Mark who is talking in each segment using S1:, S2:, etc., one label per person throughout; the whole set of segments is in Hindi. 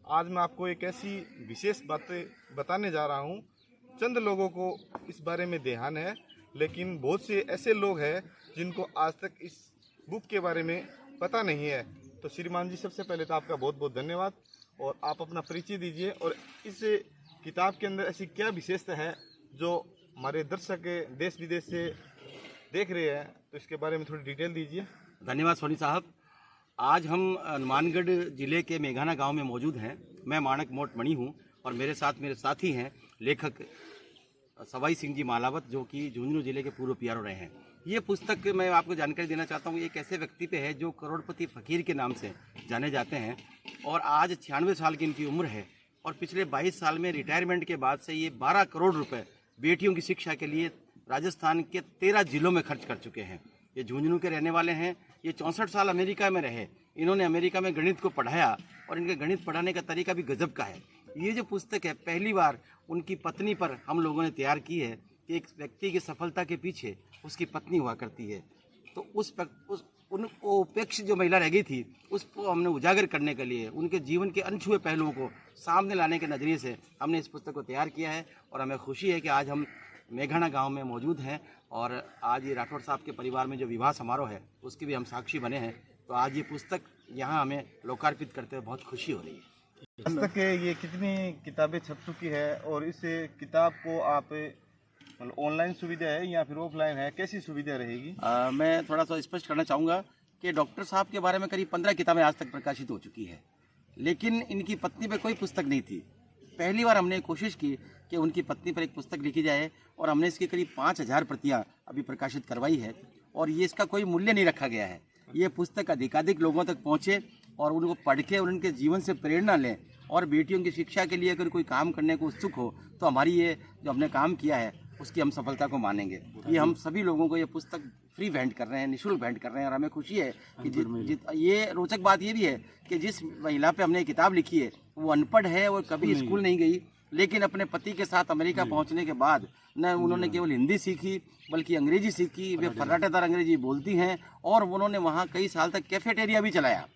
S1: आज मैं आपको एक ऐसी विशेष बातें बताने जा रहा हूँ। चंद लोगों को इस बारे में ध्यान है, लेकिन बहुत से ऐसे लोग हैं जिनको आज तक इस बुक के बारे में पता नहीं है। तो श्रीमान जी, सबसे पहले तो आपका बहुत बहुत धन्यवाद, और आप अपना परिचय दीजिए और इस किताब के अंदर ऐसी क्या विशेषता है जो हमारे दर्शक देश विदेश से देख रहे हैं, तो इसके बारे में थोड़ी डिटेल दीजिए।
S2: धन्यवाद सोनी साहब। आज हम हनुमानगढ़ जिले के मेघाना गांव में मौजूद हैं। मैं माणक मोट मणि हूं और मेरे साथ मेरे साथी हैं लेखक सवाई सिंह जी मालावत, जो कि झुंझुनू जिले के पूर्व पीआरओ रहे हैं। ये पुस्तक मैं आपको जानकारी देना चाहता हूँ, एक ऐसे व्यक्ति पे है जो करोड़पति फकीर के नाम से जाने जाते हैं और आज 96 साल की इनकी उम्र है और पिछले 22 साल में रिटायरमेंट के बाद से ये 12 करोड़ रुपए बेटियों की शिक्षा के लिए राजस्थान के 13 जिलों में खर्च कर चुके हैं। ये झुंझुनू के रहने वाले हैं। ये 64 साल अमेरिका में रहे। इन्होंने अमेरिका में गणित को पढ़ाया और इनके गणित पढ़ाने का तरीका भी गजब का है। ये जो पुस्तक है, पहली बार उनकी पत्नी पर हम लोगों ने तैयार की है कि एक व्यक्ति की सफलता के पीछे उसकी पत्नी हुआ करती है। तो उन उपेक्ष जो महिला रह गई थी, उसको हमने उजागर करने के लिए उनके जीवन के अनछुए पहलुओं को सामने लाने के नज़रिए से हमने इस पुस्तक को तैयार किया है। और हमें खुशी है कि आज हम मेघाना गांव में मौजूद हैं और आज ये राठौड़ साहब के परिवार में जो विवाह समारोह है उसके भी हम साक्षी बने हैं। तो आज ये पुस्तक यहाँ हमें लोकार्पित करते हुए बहुत खुशी हो रही है।
S1: पुस्तक ये कितनी किताबें छप चुकी है और इस किताब को आप मतलब ऑनलाइन सुविधा है या फिर ऑफलाइन है, कैसी सुविधा रहेगी?
S2: मैं थोड़ा सा स्पष्ट करना चाहूँगा कि डॉक्टर साहब के बारे में करीब 15 किताबें आज तक प्रकाशित हो चुकी है, लेकिन इनकी पत्नी पर कोई पुस्तक नहीं थी। पहली बार हमने कोशिश की कि उनकी पत्नी पर एक पुस्तक लिखी जाए और हमने इसकी करीब 5000 प्रतियाँ अभी प्रकाशित करवाई है और ये इसका कोई मूल्य नहीं रखा गया है। ये पुस्तक अधिकाधिक लोगों तक पहुँचे और उनको पढ़ के और उनके जीवन से प्रेरणा लें और बेटियों की शिक्षा के लिए अगर कोई काम करने को उत्सुक हो तो हमारी ये जो हमने काम किया है उसकी हम सफलता को मानेंगे। ये हम सभी लोगों को ये पुस्तक फ्री भेंट कर रहे हैं, निःशुल्क भेंट कर रहे हैं और हमें खुशी है कि ये रोचक बात ये भी है कि जिस महिला पे हमने किताब लिखी है वो अनपढ़ है, वो कभी स्कूल नहीं गई, लेकिन अपने पति के साथ अमेरिका पहुंचने के बाद न उन्होंने केवल हिंदी सीखी बल्कि अंग्रेजी सीखी। वे फर्राटेदार अंग्रेजी बोलती हैं और उन्होंने वहाँ कई साल तक कैफेटेरिया भी चलाया।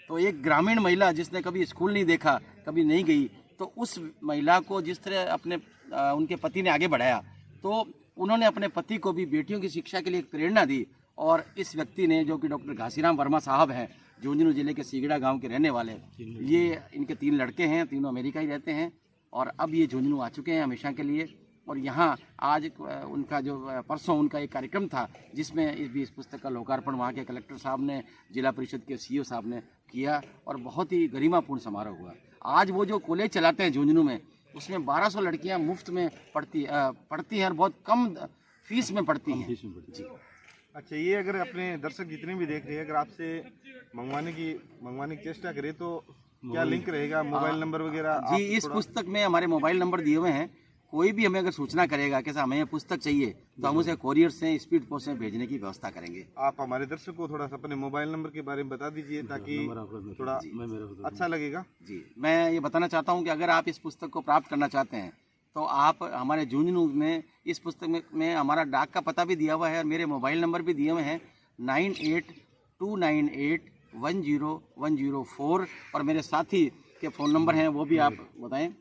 S2: तो एक ग्रामीण महिला जिसने कभी स्कूल नहीं देखा, कभी नहीं गई, तो उस महिला को जिस तरह अपने उनके पति ने आगे बढ़ाया, तो उन्होंने अपने पति को भी बेटियों की शिक्षा के लिए एक प्रेरणा दी। और इस व्यक्ति ने, जो कि डॉक्टर घासीराम वर्मा साहब हैं, झुंझुनू जिले के सीगड़ा गांव के रहने वाले, ये इनके 3 लड़के हैं, तीनों अमेरिका ही रहते हैं और अब ये झुंझुनू आ चुके हैं हमेशा के लिए। और यहाँ आज उनका जो परसों उनका एक कार्यक्रम था जिसमें इस पुस्तक का लोकार्पण वहाँ के कलेक्टर साहब ने, जिला परिषद के सीईओ साहब ने किया और बहुत ही गरिमापूर्ण समारोह हुआ। आज वो जो कॉलेज चलाते हैं झुंझुनू में, उसमें 1200 लड़कियाँ मुफ्त में पढ़ती हैं और बहुत कम फीस में पढ़ती हैं जी।
S1: अच्छा, ये अगर अपने दर्शक जितने भी देख रहे हैं, अगर आपसे मंगवाने की चेष्टा करें तो क्या लिंक रहेगा, मोबाइल नंबर वगैरह?
S2: जी, इस पुस्तक में हमारे मोबाइल नंबर दिए हुए हैं। कोई भी हमें अगर सूचना करेगा कि हमें ये पुस्तक चाहिए तो हम उसे कोरियर से, स्पीड पोस्ट में भेजने की व्यवस्था करेंगे।
S1: आप हमारे दर्शक को थोड़ा सा अपने मोबाइल नंबर के बारे में बता दीजिए ताकि थोड़ा अच्छा लगेगा।
S2: जी, मैं ये बताना चाहता हूँ कि अगर आप इस पुस्तक को प्राप्त करना चाहते हैं तो आप हमारे झुंझुनू में इस पुस्तक में हमारा डाक का पता भी दिया हुआ है और मेरे मोबाइल नंबर भी दिए हुए हैं 9829810104 और मेरे साथी के फ़ोन नंबर हैं, वो भी आप बताएं।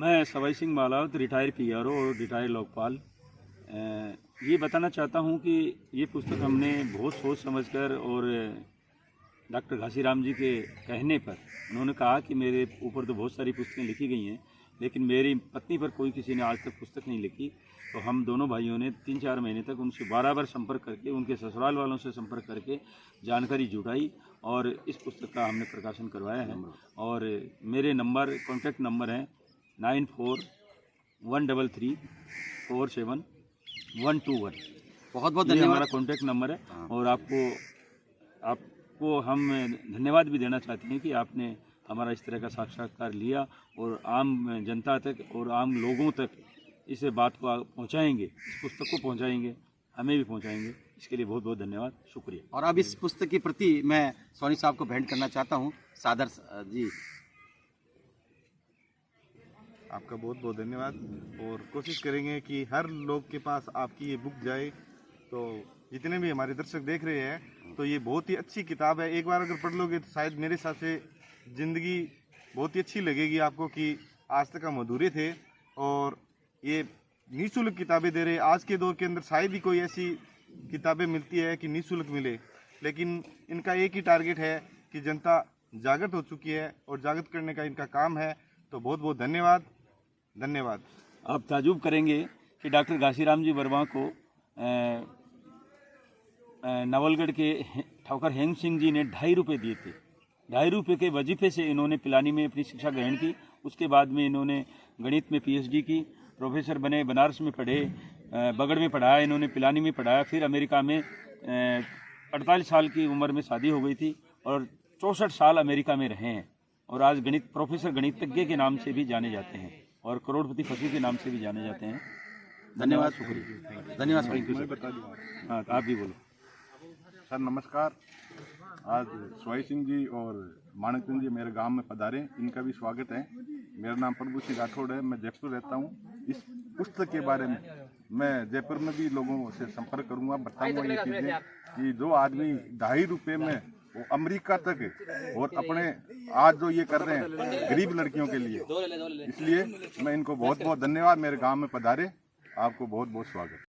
S3: मैं सवाई सिंह मालावत, रिटायर पीआरओ और रिटायर लोकपाल, ये बताना चाहता हूँ कि ये पुस्तक हमने बहुत सोच समझकर और डॉक्टर घासीराम जी के कहने पर, उन्होंने कहा कि मेरे ऊपर तो बहुत सारी पुस्तकें लिखी गई हैं लेकिन मेरी पत्नी पर कोई किसी ने आज तक पुस्तक नहीं लिखी। तो हम दोनों भाइयों ने 3-4 महीने तक उनसे बार संपर्क करके, उनके ससुराल वालों से संपर्क करके जानकारी जुटाई और इस पुस्तक का हमने प्रकाशन करवाया है। और मेरे कॉन्टैक्ट नंबर हैं 9413347121।
S2: बहुत बहुत
S3: ये
S2: धन्यवाद।
S3: हमारा कॉन्टैक्ट नंबर है और आपको हम धन्यवाद भी देना चाहते हैं कि आपने हमारा इस तरह का साक्षात्कार लिया और आम जनता तक और आम लोगों तक इस बात को पहुंचाएंगे, इस पुस्तक को पहुंचाएंगे, हमें भी पहुंचाएंगे। इसके लिए बहुत बहुत धन्यवाद, शुक्रिया।
S2: और अब इस पुस्तक की प्रति मैं सोनी साहब को भेंट करना चाहता हूँ। सादर जी,
S1: आपका बहुत बहुत धन्यवाद और कोशिश करेंगे कि हर लोग के पास आपकी ये बुक जाए। तो जितने भी हमारे दर्शक देख रहे हैं तो ये बहुत ही अच्छी किताब है। एक बार अगर पढ़ लोगे तो शायद मेरे हिसाब से ज़िंदगी बहुत ही अच्छी लगेगी आपको कि आज तक हम अधूरे थे और ये निःशुल्क किताबें दे रहे। आज के दौर के अंदर शायद ही कोई ऐसी किताबें मिलती है कि निःशुल्क मिले, लेकिन इनका एक ही टारगेट है कि जनता जागृत हो चुकी है और जागृत करने का इनका काम है। तो बहुत बहुत धन्यवाद। धन्यवाद।
S3: आप ताजुब करेंगे कि डॉक्टर घासीराम जी वर्मा को नवलगढ़ के ठाकुर हेम सिंह जी ने 2.5 रुपये दिए थे। 2.5 रुपये के वजीफे से इन्होंने पिलानी में अपनी शिक्षा ग्रहण की। उसके बाद में इन्होंने गणित में PhD की, प्रोफेसर बने, बनारस में पढ़े, बगड़ में पढ़ाया, इन्होंने पिलानी में पढ़ाया। फिर अमेरिका में 48 साल की उम्र में शादी हो गई थी और 64 साल अमेरिका में रहे हैं और आज प्रोफेसर गणितज्ञ के नाम से भी जाने जाते हैं और करोड़पति फकीर के नाम से भी जाने जाते हैं। धन्यवाद, शुक्रिया, धन्यवाद। Thank you sir. हाँ, आप भी बोलो।
S4: सर नमस्कार। आज स्वाई सिंह जी और माणक चंद जी मेरे गांव में पधारे, इनका भी स्वागत है। मेरा नाम प्रभु सिंह राठौड़ है, मैं जयपुर रहता हूँ। इस पुस्तक के बारे में मैं जयपुर में भी लोगों से संपर्क करूँगा, बताऊँगा ये चीज़ें कि जो आदमी 2.5 रुपये में वो अमेरिका तक और अपने आज जो ये कर रहे हैं गरीब लड़कियों के लिए, इसलिए मैं इनको बहुत बहुत धन्यवाद। मेरे गाँव में पधारे, आपको बहुत बहुत स्वागत।